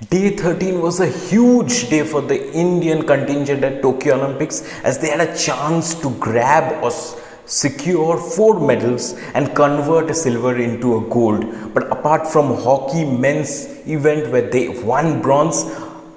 Day 13 was a huge day for the Indian contingent at Tokyo Olympics as they had a chance to grab or secure 4 medals and convert a silver into a gold. But apart from hockey men's event where they won bronze,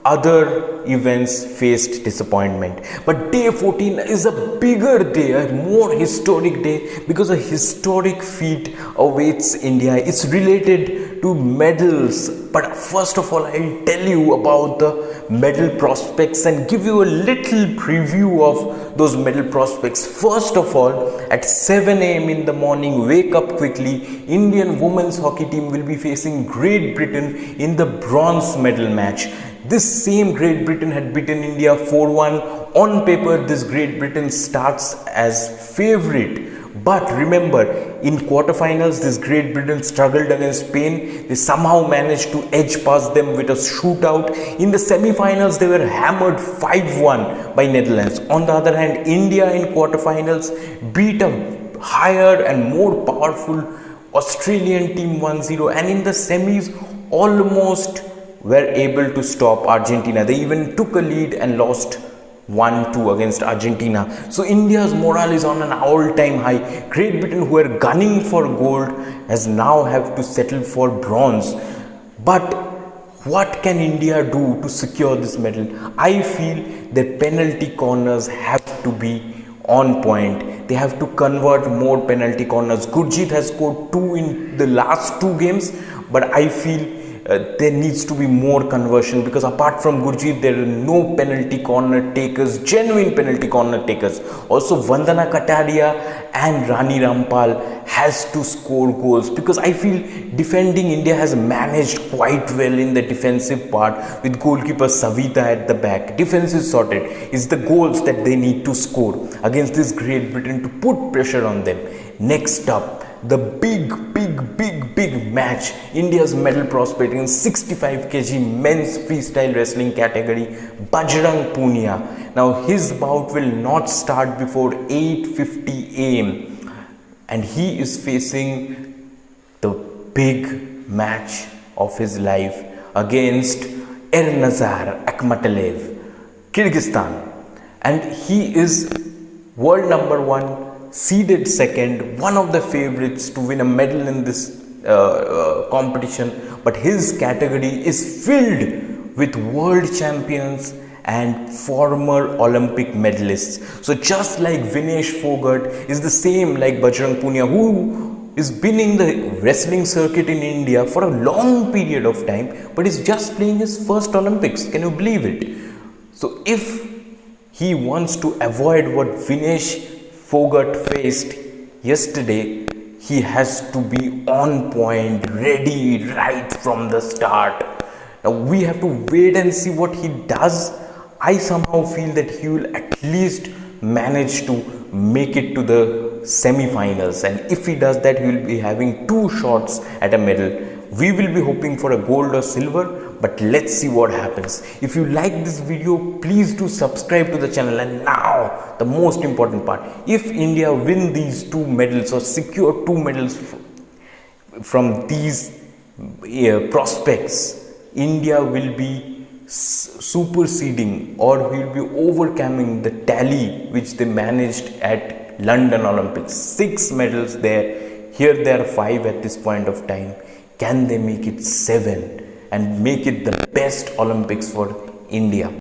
other events faced disappointment. But day 14 is a bigger day, a more historic day, because a historic feat awaits India. It's related to medals. But first of all, I'll tell you about the medal prospects and give you a little preview of those medal prospects. First of all, at 7 a.m. in the morning, wake up quickly. Indian women's hockey team will be facing Great Britain in the bronze medal match. This same Great Britain had beaten India 4-1. On paper, this Great Britain starts as favourite. But remember, in quarterfinals, this Great Britain struggled against Spain. They somehow managed to edge past them with a shootout. In the semi-finals, they were hammered 5-1 by Netherlands. On the other hand, India in quarterfinals beat a higher and more powerful Australian team 1-0. And in the semis, almost were able to stop Argentina. They even took a lead and lost 1-2 against Argentina. So India's morale is on an all-time high. Great Britain, who are gunning for gold, has now have to settle for bronze. But what can India do to secure this medal? I feel their penalty corners have to be on point. They have to convert more penalty corners. Gurjeet has scored 2 in the last 2 games, but I feel there needs to be more conversion, because apart from Gurjeet, there are no penalty corner takers, genuine penalty corner takers. Also, Vandana Kataria and Rani Rampal has to score goals, because I feel defending India has managed quite well in the defensive part with goalkeeper Savita at the back. Defense is sorted. It's the goals that they need to score against this Great Britain to put pressure on them. Next up, the big match, India's medal prospect in 65 kg men's freestyle wrestling category, Bajrang Punia. Now his bout will not start before 8:50 a.m. and he is facing the big match of his life against Ernazar Akhmatalev, Kyrgyzstan, and he is world number 1, seeded second, one of the favorites to win a medal in this competition. But his category is filled with world champions and former Olympic medalists. So just like Vinesh Fogart is the same like Bajrang Punia, who is been in the wrestling circuit in India for a long period of time, but is just playing his first Olympics. Can you believe it? So if he wants to avoid what Vinesh Fogart faced yesterday, he has to be on point, ready right from the start. Now we have to wait and see what he does. I somehow feel that he will at least manage to make it to the semi-finals, and if he does that, he will be having 2 shots at a medal. We will be hoping for a gold or silver, but let's see what happens. If you like this video, please do subscribe to the channel. And now the most important part, if India win these 2 medals or secure 2 medals from these prospects, India will be superseding, or will be overcoming the tally which they managed at London Olympics. 6 medals there, here there are 5 at this point of time. Can they make it 7 and make it the best Olympics for India?